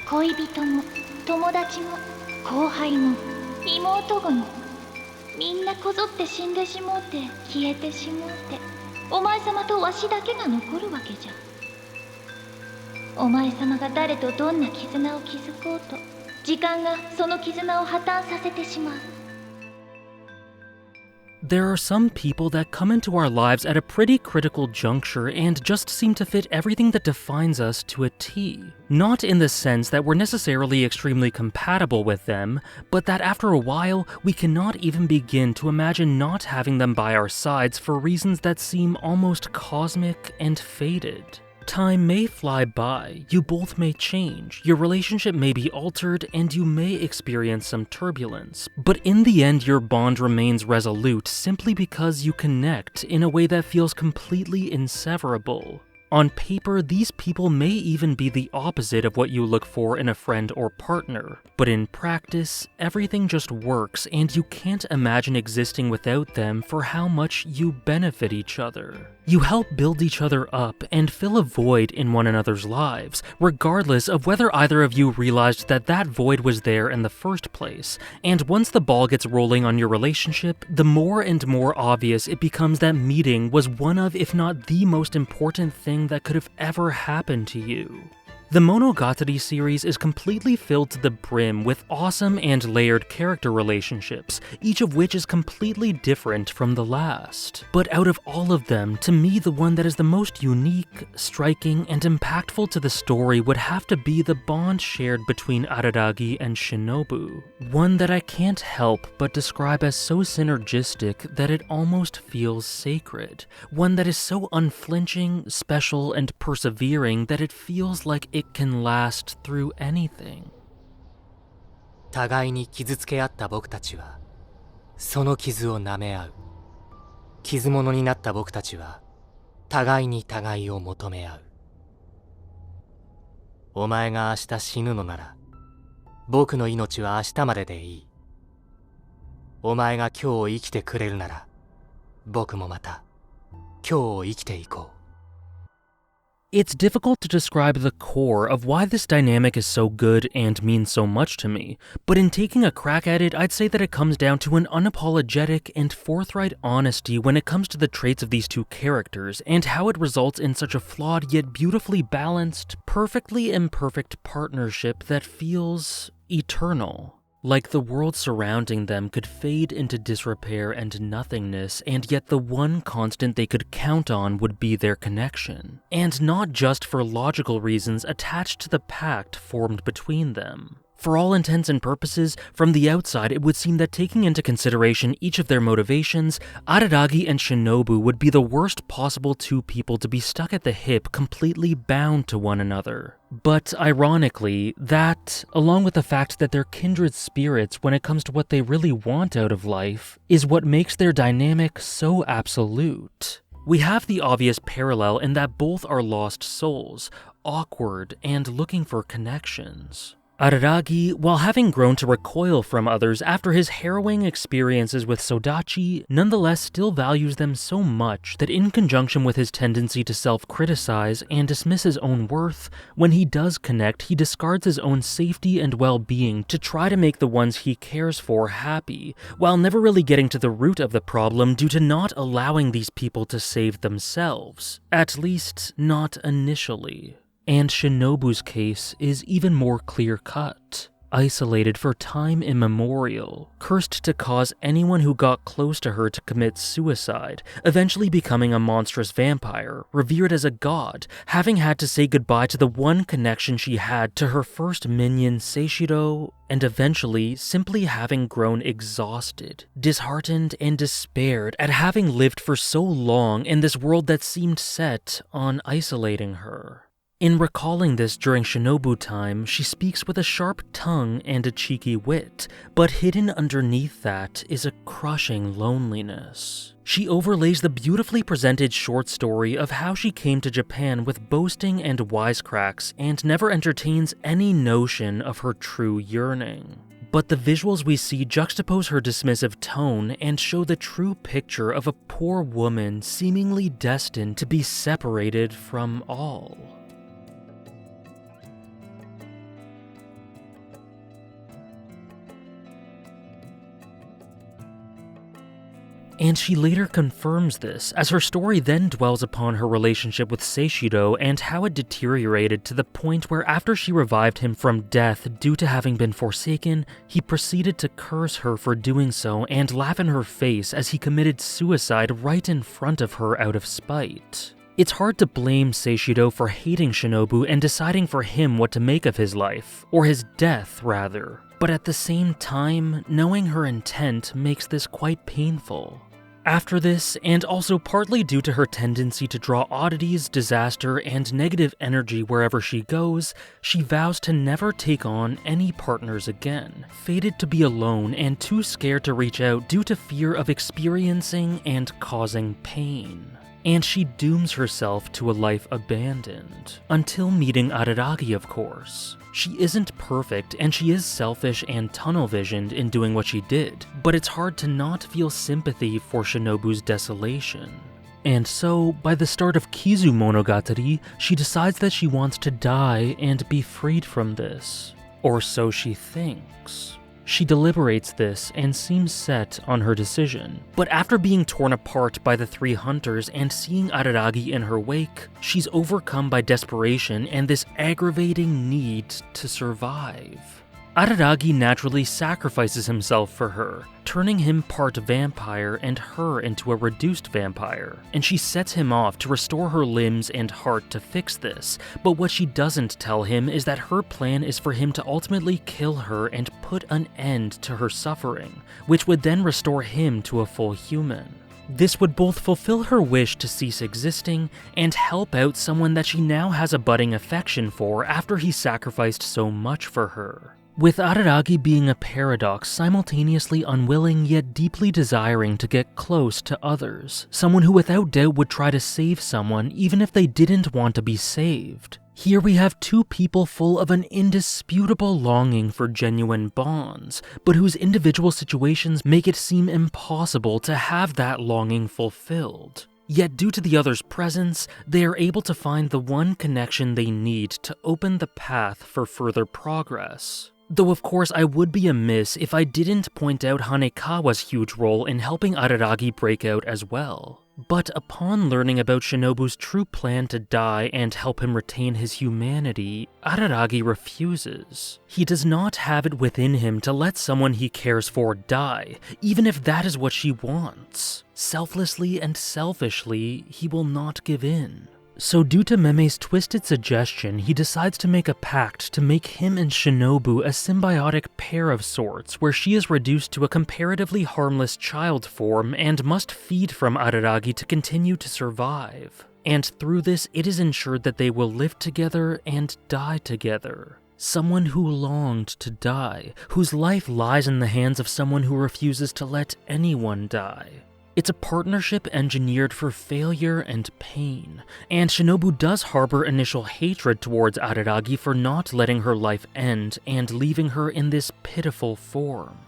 恋人も友達も後輩も妹子もみんなこぞって死んでしもうて消えてしもうてお前様とわしだけが残るわけじゃ。お前様が誰とどんな絆を築こうと時間がその絆を破綻させてしまう。 There are some people that come into our lives at a pretty critical juncture and just seem to fit everything that defines us to a T. Not in the sense that we're necessarily extremely compatible with them, but that after a while, we cannot even begin to imagine not having them by our sides for reasons that seem almost cosmic and fated. Time may fly by, you both may change, your relationship may be altered, and you may experience some turbulence. But in the end, your bond remains resolute simply because you connect in a way that feels completely inseverable. On paper, these people may even be the opposite of what you look for in a friend or partner, but in practice, everything just works and you can't imagine existing without them for how much you benefit each other. You help build each other up and fill a void in one another's lives, regardless of whether either of you realized that that void was there in the first place. And once the ball gets rolling on your relationship, the more and more obvious it becomes that meeting was one of, if not the most important thing that could have ever happened to you. The Monogatari series is completely filled to the brim with awesome and layered character relationships, each of which is completely different from the last. But out of all of them, to me the one that is the most unique, striking, and impactful to the story would have to be the bond shared between Araragi and Shinobu. One that I can't help but describe as so synergistic that it almost feels sacred. One that is so unflinching, special, and persevering that it feels like it can last through anything. 互いに傷つけ合った僕たちはその傷を舐め合う。傷物になった僕たちは互いに互いを求め合う。お前が明日死ぬのなら僕の命は明日まででいい。お前が今日生きてくれるなら僕もまた今日を生きていこう。 It's difficult to describe the core of why this dynamic is so good and means so much to me, but in taking a crack at it, I'd say that it comes down to an unapologetic and forthright honesty when it comes to the traits of these two characters and how it results in such a flawed yet beautifully balanced, perfectly imperfect partnership that feels eternal. Like the world surrounding them could fade into disrepair and nothingness, and yet the one constant they could count on would be their connection. And not just for logical reasons attached to the pact formed between them. For all intents and purposes, from the outside it would seem that taking into consideration each of their motivations, Araragi and Shinobu would be the worst possible two people to be stuck at the hip, completely bound to one another. But ironically, that, along with the fact that they're kindred spirits when it comes to what they really want out of life, is what makes their dynamic so absolute. We have the obvious parallel in that both are lost souls, awkward and looking for connections. Araragi, while having grown to recoil from others after his harrowing experiences with Sodachi, nonetheless still values them so much that in conjunction with his tendency to self-criticize and dismiss his own worth, when he does connect, he discards his own safety and well-being to try to make the ones he cares for happy, while never really getting to the root of the problem due to not allowing these people to save themselves, at least not initially. And Shinobu's case is even more clear-cut. Isolated for time immemorial, cursed to cause anyone who got close to her to commit suicide, eventually becoming a monstrous vampire, revered as a god, having had to say goodbye to the one connection she had to her first minion Seishiro, and eventually simply having grown exhausted, disheartened, and despaired at having lived for so long in this world that seemed set on isolating her. In recalling this during Shinobu time, she speaks with a sharp tongue and a cheeky wit, but hidden underneath that is a crushing loneliness. She overlays the beautifully presented short story of how she came to Japan with boasting and wisecracks and never entertains any notion of her true yearning. But the visuals we see juxtapose her dismissive tone and show the true picture of a poor woman seemingly destined to be separated from all. And she later confirms this, as her story then dwells upon her relationship with Seishiro and how it deteriorated to the point where after she revived him from death due to having been forsaken, he proceeded to curse her for doing so and laugh in her face as he committed suicide right in front of her out of spite. It's hard to blame Seishiro for hating Shinobu and deciding for him what to make of his life, or his death rather, but at the same time, knowing her intent makes this quite painful. After this, and also partly due to her tendency to draw oddities, disaster, and negative energy wherever she goes, she vows to never take on any partners again, fated to be alone and too scared to reach out due to fear of experiencing and causing pain. And she dooms herself to a life abandoned, until meeting Araragi, of course. She isn't perfect, and she is selfish and tunnel-visioned in doing what she did, but it's hard to not feel sympathy for Shinobu's desolation. And so, by the start of Kizu Monogatari, she decides that she wants to die and be freed from this. Or so she thinks. She deliberates this and seems set on her decision. But after being torn apart by the three hunters and seeing Araragi in her wake, she's overcome by desperation and this aggravating need to survive. Araragi naturally sacrifices himself for her, turning him part vampire and her into a reduced vampire, and she sets him off to restore her limbs and heart to fix this, but what she doesn't tell him is that her plan is for him to ultimately kill her and put an end to her suffering, which would then restore him to a full human. This would both fulfill her wish to cease existing and help out someone that she now has a budding affection for after he sacrificed so much for her. With Araragi being a paradox, simultaneously unwilling yet deeply desiring to get close to others, someone who without doubt would try to save someone even if they didn't want to be saved. Here we have two people full of an indisputable longing for genuine bonds, but whose individual situations make it seem impossible to have that longing fulfilled. Yet due to the other's presence, they are able to find the one connection they need to open the path for further progress. Though of course I would be amiss if I didn't point out Hanekawa's huge role in helping Araragi break out as well. But upon learning about Shinobu's true plan to die and help him retain his humanity, Araragi refuses. He does not have it within him to let someone he cares for die, even if that is what she wants. Selflessly and selfishly, he will not give in. So due to Meme's twisted suggestion, he decides to make a pact to make him and Shinobu a symbiotic pair of sorts, where she is reduced to a comparatively harmless child form and must feed from Araragi to continue to survive. And through this, it is ensured that they will live together and die together. Someone who longed to die, whose life lies in the hands of someone who refuses to let anyone die. It's a partnership engineered for failure and pain, and Shinobu does harbor initial hatred towards Araragi for not letting her life end and leaving her in this pitiful form.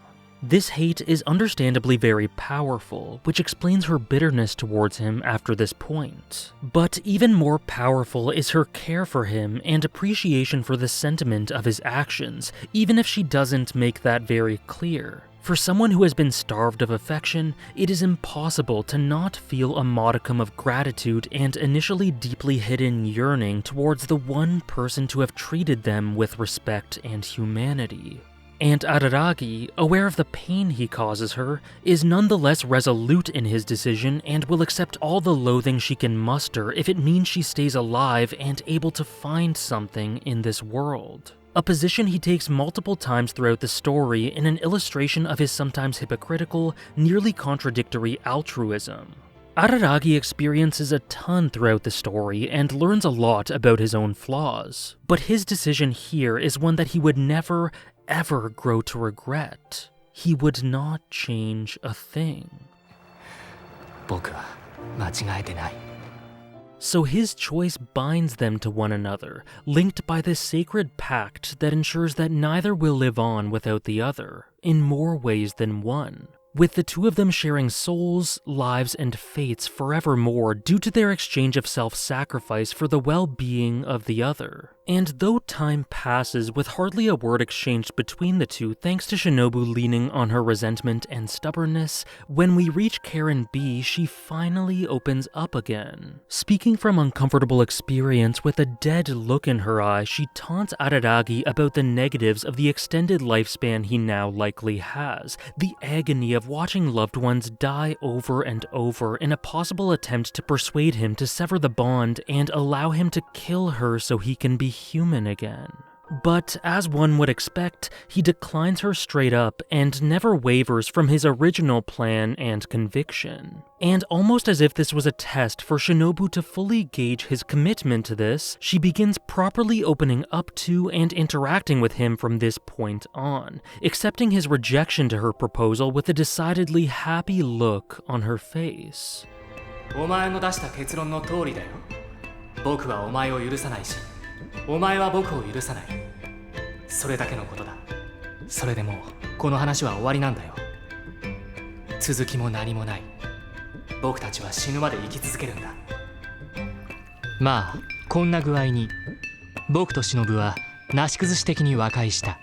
This hate is understandably very powerful, which explains her bitterness towards him after this point. But even more powerful is her care for him and appreciation for the sentiment of his actions, even if she doesn't make that very clear. For someone who has been starved of affection, it is impossible to not feel a modicum of gratitude and initially deeply hidden yearning towards the one person to have treated them with respect and humanity. And Araragi, aware of the pain he causes her, is nonetheless resolute in his decision and will accept all the loathing she can muster if it means she stays alive and able to find something in this world. A position he takes multiple times throughout the story in an illustration of his sometimes hypocritical, nearly contradictory altruism. Araragi experiences a ton throughout the story and learns a lot about his own flaws, but his decision here is one that he would never, ever grow to regret. He would not change a thing. 僕は間違えてない。 So his choice binds them to one another, linked by this sacred pact that ensures that neither will live on without the other, in more ways than one. With the two of them sharing souls, lives, and fates forevermore due to their exchange of self-sacrifice for the well-being of the other. And though time passes with hardly a word exchanged between the two thanks to Shinobu leaning on her resentment and stubbornness, when we reach Karen B, she finally opens up again. Speaking from uncomfortable experience with a dead look in her eye, she taunts Araragi about the negatives of the extended lifespan he now likely has, the agony of watching loved ones die over and over in a possible attempt to persuade him to sever the bond and allow him to kill her so he can be human again. But as one would expect, he declines her straight up and never wavers from his original plan and conviction. And almost as if this was a test for Shinobu to fully gauge his commitment to this, she begins properly opening up to and interacting with him from this point on, accepting his rejection to her proposal with a decidedly happy look on her face. お前の出した結論の通りだよ。僕はお前を許さないし、お前は僕を許さない。それだけのことだ。それでもうこの話は終わりなんだよ。続きも何もない。僕たちは死ぬまで生き続けるんだ。まあこんな具合に僕と忍はなし崩し的に和解した。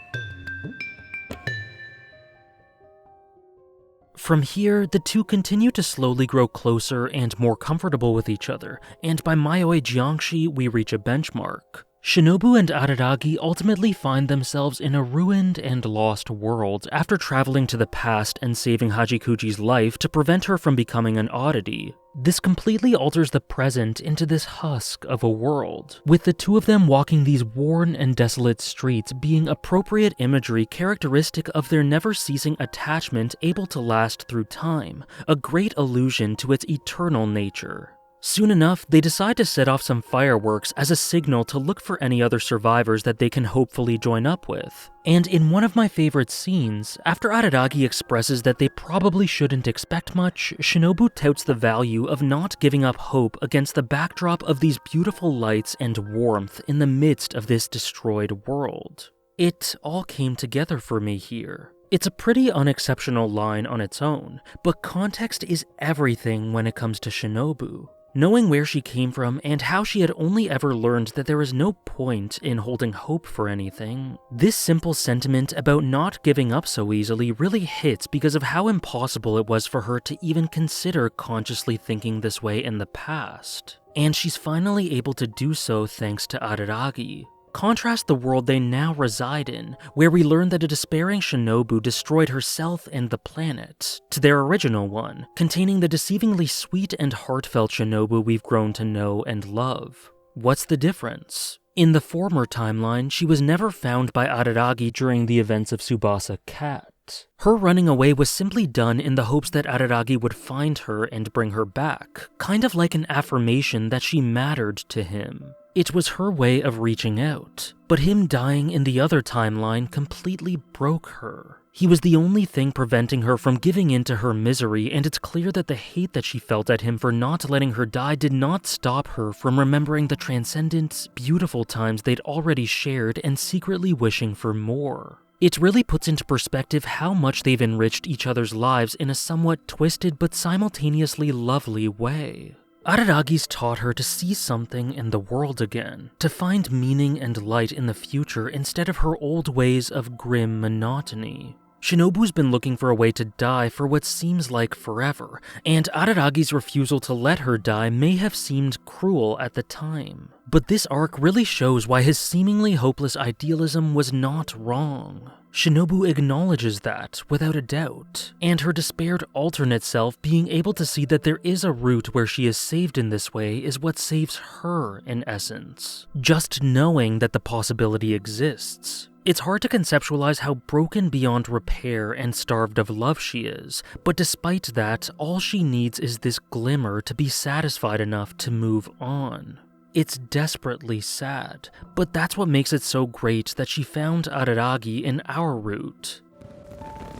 From here, the two continue to slowly grow closer and more comfortable with each other, and by Maoi Jiangshi, we reach a benchmark. Shinobu and Araragi ultimately find themselves in a ruined and lost world after traveling to the past and saving Hajikuji's life to prevent her from becoming an oddity. This completely alters the present into this husk of a world, with the two of them walking these worn and desolate streets being appropriate imagery characteristic of their never-ceasing attachment able to last through time, a great allusion to its eternal nature. Soon enough, they decide to set off some fireworks as a signal to look for any other survivors that they can hopefully join up with. And in one of my favorite scenes, after Araragi expresses that they probably shouldn't expect much, Shinobu touts the value of not giving up hope against the backdrop of these beautiful lights and warmth in the midst of this destroyed world. It all came together for me here. It's a pretty unexceptional line on its own, but context is everything when it comes to Shinobu. Knowing where she came from and how she had only ever learned that there is no point in holding hope for anything, this simple sentiment about not giving up so easily really hits because of how impossible it was for her to even consider consciously thinking this way in the past. And she's finally able to do so thanks to Araragi. Contrast the world they now reside in, where we learn that a despairing Shinobu destroyed herself and the planet, to their original one, containing the deceivingly sweet and heartfelt Shinobu we've grown to know and love. What's the difference? In the former timeline, she was never found by Araragi during the events of Tsubasa Cat. Her running away was simply done in the hopes that Araragi would find her and bring her back, kind of like an affirmation that she mattered to him. It was her way of reaching out, but him dying in the other timeline completely broke her. He was the only thing preventing her from giving in to her misery, and it's clear that the hate that she felt at him for not letting her die did not stop her from remembering the transcendent, beautiful times they'd already shared and secretly wishing for more. It really puts into perspective how much they've enriched each other's lives in a somewhat twisted but simultaneously lovely way. Araragi's taught her to see something in the world again, to find meaning and light in the future instead of her old ways of grim monotony. Shinobu's been looking for a way to die for what seems like forever, and Araragi's refusal to let her die may have seemed cruel at the time. But this arc really shows why his seemingly hopeless idealism was not wrong. Shinobu acknowledges that, without a doubt, and her despaired alternate self being able to see that there is a route where she is saved in this way is what saves her, in essence. Just knowing that the possibility exists. It's hard to conceptualize how broken beyond repair and starved of love she is, but despite that, all she needs is this glimmer to be satisfied enough to move on. It's desperately sad, but that's what makes it so great that she found Araragi in our route.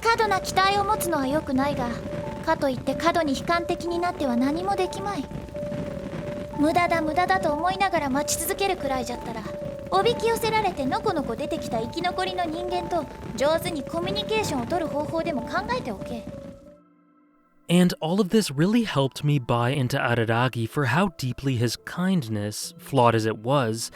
過度な期待を持つのは良くないが、かといって過度に悲観的になっては何もできまい。無駄だと思いながら待ち続けるくらいじゃったら、おびき寄せられてのこのこ出てきた生き残りの人間と上手にコミュニケーションを取る方法でも考えておけ。And all of this really helped me buy into Araragi for how deeply his kindness, flawed as it was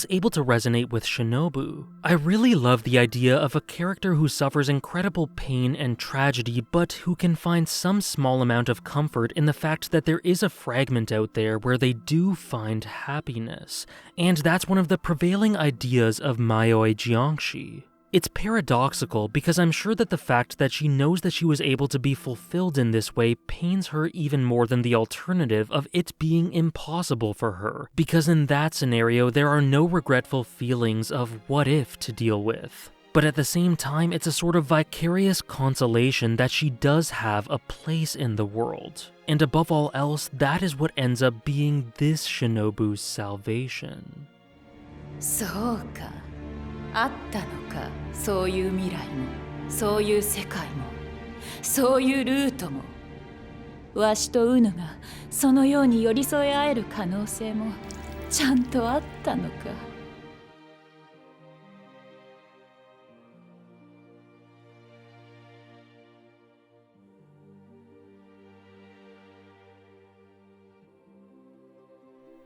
able to resonate with Shinobu. I really love the idea of a character who suffers incredible pain and tragedy, but who can find some small amount of comfort in the fact that there is a fragment out there where they do find happiness. And that's one of the prevailing ideas of Mayoi Jiangshi. It's paradoxical because I'm sure that the fact that she knows that she was able to be fulfilled in this way pains her even more than the alternative of it being impossible for her, because in that scenario there are no regretful feelings of what if to deal with. But at the same time, it's a sort of vicarious consolation that she does have a place in the world. And above all else, that is what ends up being this Shinobu's salvation. そうか。あったのか、そういう未来も、そういう世界も、そういうルートも。わしとウヌがそのように寄り添え合える可能性もちゃんとあったのか。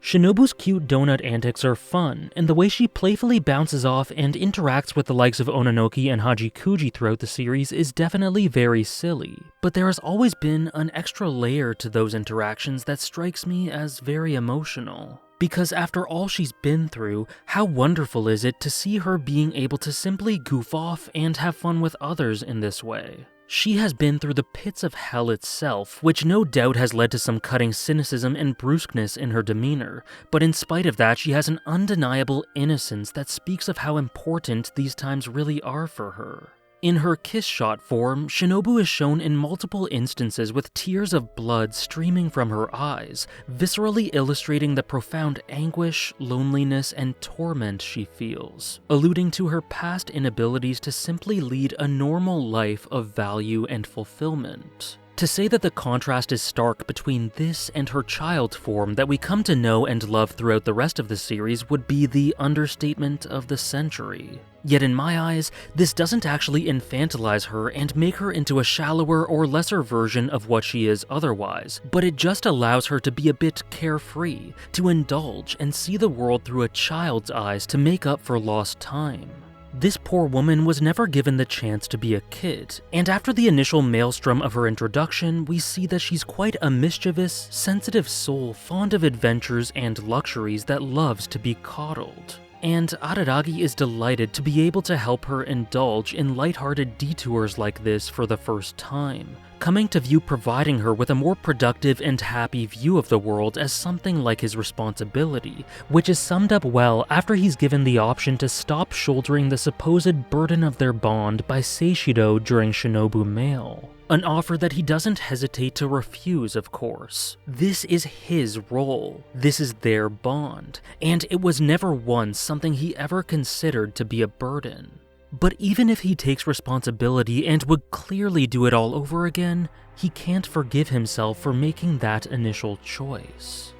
Shinobu's cute donut antics are fun, and the way she playfully bounces off and interacts with the likes of Ononoki and Hajikuji throughout the series is definitely very silly, but there has always been an extra layer to those interactions that strikes me as very emotional. Because after all she's been through, how wonderful is it to see her being able to simply goof off and have fun with others in this way. She has been through the pits of hell itself, which no doubt has led to some cutting cynicism and brusqueness in her demeanor, but in spite of that, she has an undeniable innocence that speaks of how important these times really are for her. In her kiss shot form, Shinobu is shown in multiple instances with tears of blood streaming from her eyes, viscerally illustrating the profound anguish, loneliness, and torment she feels, alluding to her past inabilities to simply lead a normal life of value and fulfillment. To say that the contrast is stark between this and her child form that we come to know and love throughout the rest of the series would be the understatement of the century. Yet in my eyes, this doesn't actually infantilize her and make her into a shallower or lesser version of what she is otherwise, but it just allows her to be a bit carefree, to indulge and see the world through a child's eyes to make up for lost time. This poor woman was never given the chance to be a kid, and after the initial maelstrom of her introduction, we see that she's quite a mischievous, sensitive soul fond of adventures and luxuries that loves to be coddled. And Araragi is delighted to be able to help her indulge in lighthearted detours like this for the first time, coming to view providing her with a more productive and happy view of the world as something like his responsibility, which is summed up well after he's given the option to stop shouldering the supposed burden of their bond by Seishiro during Shinobu Mail. An offer that he doesn't hesitate to refuse, of course. This is his role. This is their bond. And it was never once something he ever considered to be a burden. But even if he takes responsibility and would clearly do it all over again, he can't forgive himself for making that initial choice.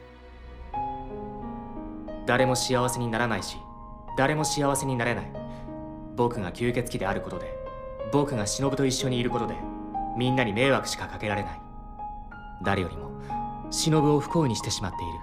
誰も幸せにならないし、誰も幸せになれない。僕が吸血鬼であることで、僕が忍と一緒にいることで、みんなに迷惑しかかけられない。誰よりも忍を不幸にしてしまっている。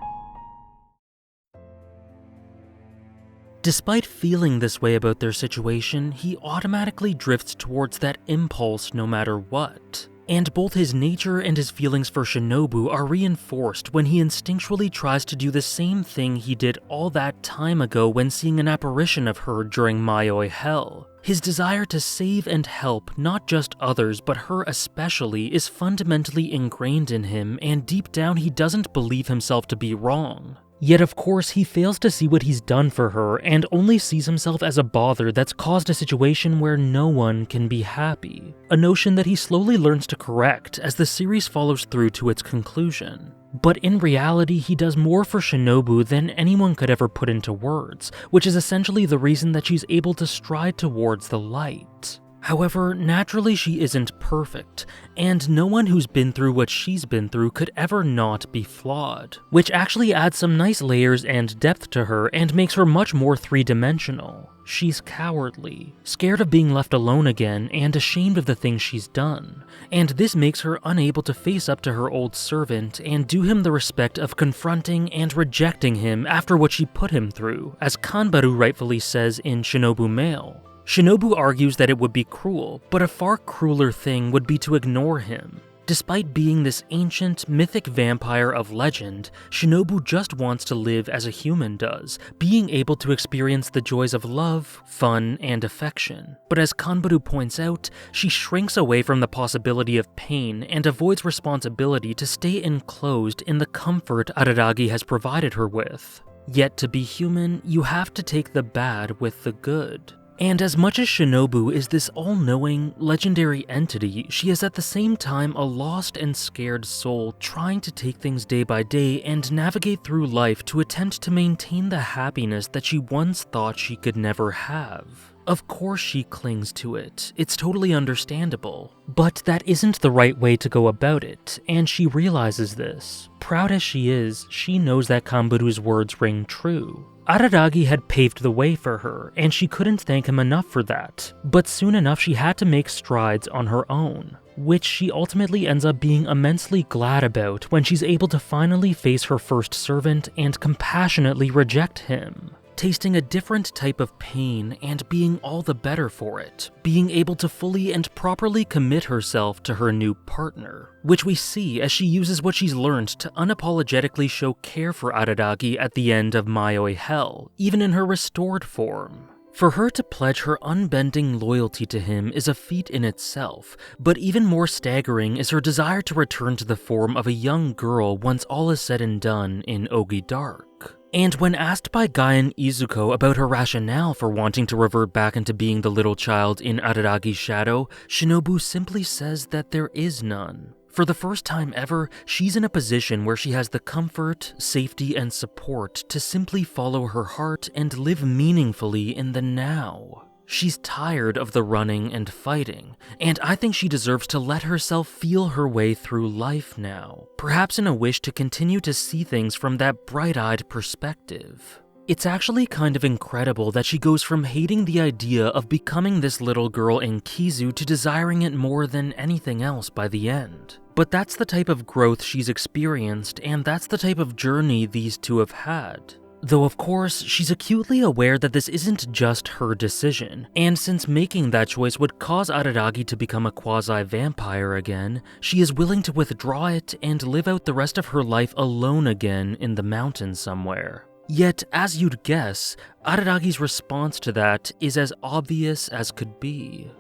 Despite feeling this way about their situation, he automatically drifts towards that impulse no matter what. And both his nature and his feelings for Shinobu are reinforced when he instinctually tries to do the same thing he did all that time ago when seeing an apparition of her during Mayoi Hell. His desire to save and help not just others but her especially is fundamentally ingrained in him, and deep down he doesn't believe himself to be wrong. Yet of course he fails to see what he's done for her and only sees himself as a bother that's caused a situation where no one can be happy. A notion that he slowly learns to correct as the series follows through to its conclusion. But in reality, he does more for Shinobu than anyone could ever put into words, which is essentially the reason that she's able to stride towards the light. However, naturally she isn't perfect, and no one who's been through what she's been through could ever not be flawed, which actually adds some nice layers and depth to her and makes her much more three-dimensional. She's cowardly, scared of being left alone again, and ashamed of the things she's done, and this makes her unable to face up to her old servant and do him the respect of confronting and rejecting him after what she put him through, as Kanbaru rightfully says in Shinobu Mail. Shinobu argues that it would be cruel, but a far crueler thing would be to ignore him. Despite being this ancient, mythic vampire of legend, Shinobu just wants to live as a human does, being able to experience the joys of love, fun, and affection. But as Kanbaru points out, she shrinks away from the possibility of pain and avoids responsibility to stay enclosed in the comfort Araragi has provided her with. Yet to be human, you have to take the bad with the good. And as much as Shinobu is this all-knowing, legendary entity, she is at the same time a lost and scared soul trying to take things day by day and navigate through life to attempt to maintain the happiness that she once thought she could never have. Of course she clings to it, it's totally understandable. But that isn't the right way to go about it, and she realizes this. Proud as she is, she knows that Kanbaru's words ring true. Araragi had paved the way for her, and she couldn't thank him enough for that. But soon enough she had to make strides on her own, which she ultimately ends up being immensely glad about when she's able to finally face her first servant and compassionately reject him. Tasting a different type of pain and being all the better for it, being able to fully and properly commit herself to her new partner, which we see as she uses what she's learned to unapologetically show care for Araragi at the end of Mayoi Hell, even in her restored form. For her to pledge her unbending loyalty to him is a feat in itself, but even more staggering is her desire to return to the form of a young girl once all is said and done in Ogi Dark. And when asked by Guy and Izuko about her rationale for wanting to revert back into being the little child in Araragi's shadow, Shinobu simply says that there is none. For the first time ever, she's in a position where she has the comfort, safety, and support to simply follow her heart and live meaningfully in the now. She's tired of the running and fighting, and I think she deserves to let herself feel her way through life now, perhaps in a wish to continue to see things from that bright-eyed perspective. It's actually kind of incredible that she goes from hating the idea of becoming this little girl in Kizu to desiring it more than anything else by the end. But that's the type of growth she's experienced, and that's the type of journey these two have had. Though of course, she's acutely aware that this isn't just her decision, and since making that choice would cause Araragi to become a quasi-vampire again, she is willing to withdraw it and live out the rest of her life alone again in the mountains somewhere. Yet, as you'd guess, Araragi's response to that is as obvious as could be.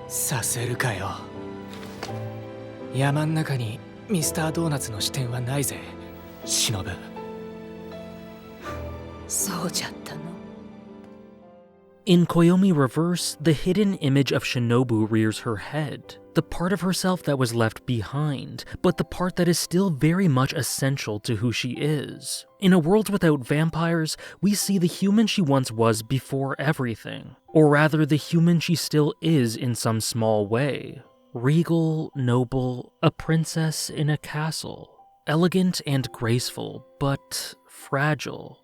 させるかよ。山ん中にミスタードーナツの支店はないぜ、忍。そうじゃったの。In Koyomi Reverse, the hidden image of Shinobu rears her head, the part of herself that was left behind, but the part that is still very much essential to who she is. In a world without vampires, we see the human she once was before everything, or rather the human she still is in some small way. Regal, noble, a princess in a castle. Elegant and graceful, but fragile.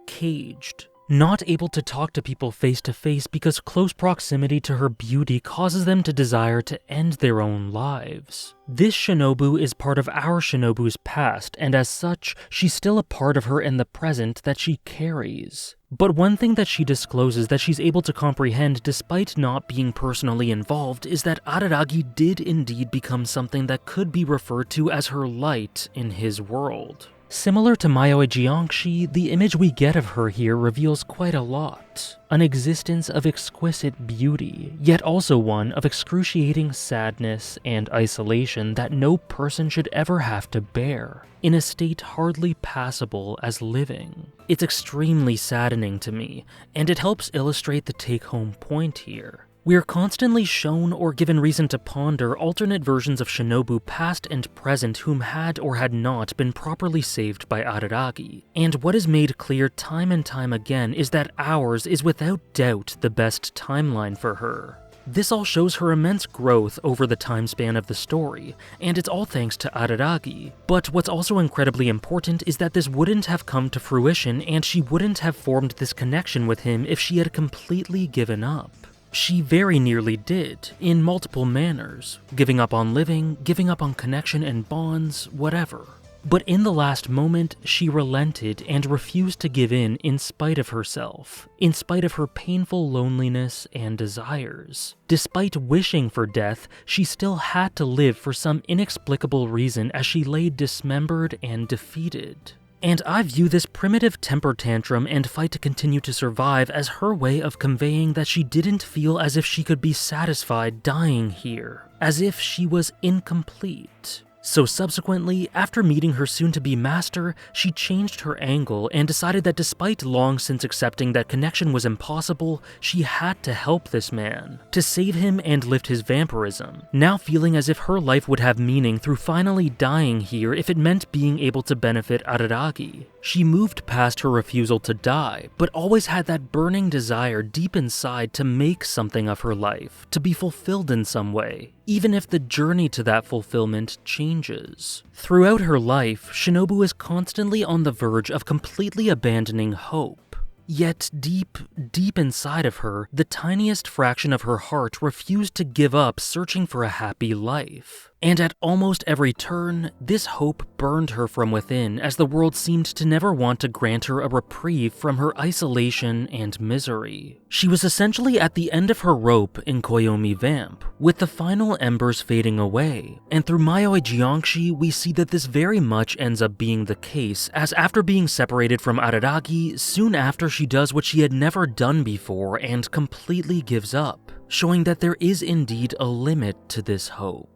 Caged. Not able to talk to people face to face because close proximity to her beauty causes them to desire to end their own lives. This Shinobu is part of our Shinobu's past, and as such, she's still a part of her in the present that she carries. But one thing that she discloses that she's able to comprehend despite not being personally involved is that Araragi did indeed become something that could be referred to as her light in his world. Similar to Mayoi Jiangshi, the image we get of her here reveals quite a lot. An existence of exquisite beauty, yet also one of excruciating sadness and isolation that no person should ever have to bear, in a state hardly passable as living. It's extremely saddening to me, and it helps illustrate the take-home point here. We are constantly shown or given reason to ponder alternate versions of Shinobu past and present whom had or had not been properly saved by Araragi, and what is made clear time and time again is that ours is without doubt the best timeline for her. This all shows her immense growth over the time span of the story, and it's all thanks to Araragi. But what's also incredibly important is that this wouldn't have come to fruition and she wouldn't have formed this connection with him if she had completely given up. She very nearly did, in multiple manners, giving up on living, giving up on connection and bonds, whatever. But in the last moment, she relented and refused to give in spite of herself, in spite of her painful loneliness and desires. Despite wishing for death, she still had to live for some inexplicable reason as she lay dismembered and defeated. And I view this primitive temper tantrum and fight to continue to survive as her way of conveying that she didn't feel as if she could be satisfied dying here, as if she was incomplete. So subsequently, after meeting her soon-to-be master, she changed her angle and decided that despite long since accepting that connection was impossible, she had to help this man, to save him and lift his vampirism, now feeling as if her life would have meaning through finally dying here if it meant being able to benefit Araragi. She moved past her refusal to die, but always had that burning desire deep inside to make something of her life, to be fulfilled in some way, even if the journey to that fulfillment changes. Throughout her life, Shinobu is constantly on the verge of completely abandoning hope. Yet deep, deep inside of her, the tiniest fraction of her heart refused to give up searching for a happy life. And at almost every turn, this hope burned her from within as the world seemed to never want to grant her a reprieve from her isolation and misery. She was essentially at the end of her rope in Koyomi Vamp, with the final embers fading away, and through Mayoi Jiangshi we see that this very much ends up being the case, as after being separated from Araragi, soon after she does what she had never done before and completely gives up, showing that there is indeed a limit to this hope.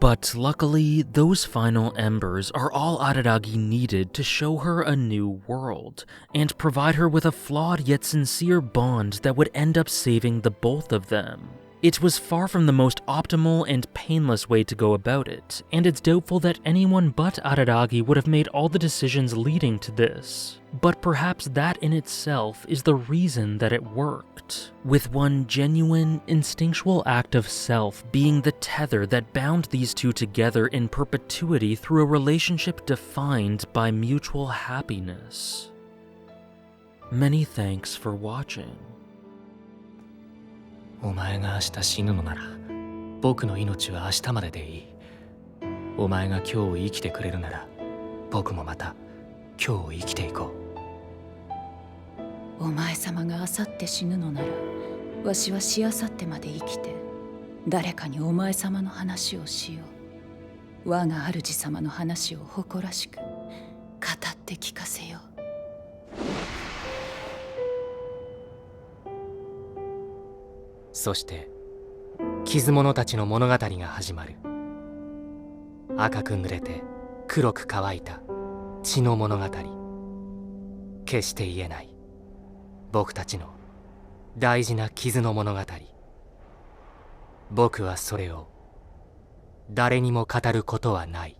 But luckily, those final embers are all Araragi needed to show her a new world, and provide her with a flawed yet sincere bond that would end up saving the both of them. It was far from the most optimal and painless way to go about it, and it's doubtful that anyone but Araragi would have made all the decisions leading to this. But perhaps that in itself is the reason that it worked, with one genuine, instinctual act of self being the tether that bound these two together in perpetuity through a relationship defined by mutual happiness. Many thanks for watching. お前が明日死ぬのなら僕の命は明日まででいい。お前が今日生きてくれるなら僕もまた今日生きていこお前様が明後日死ぬのならわしはしあさってまで生きて誰かにお前様の話をしよう。我が主様の話を誇らしく語って聞かせよう。そして傷者たちの物語が始まる。赤く濡れて黒く乾いた血の物語。決して言えない僕たちの大事な傷の物語。僕はそれを誰にも語ることはない。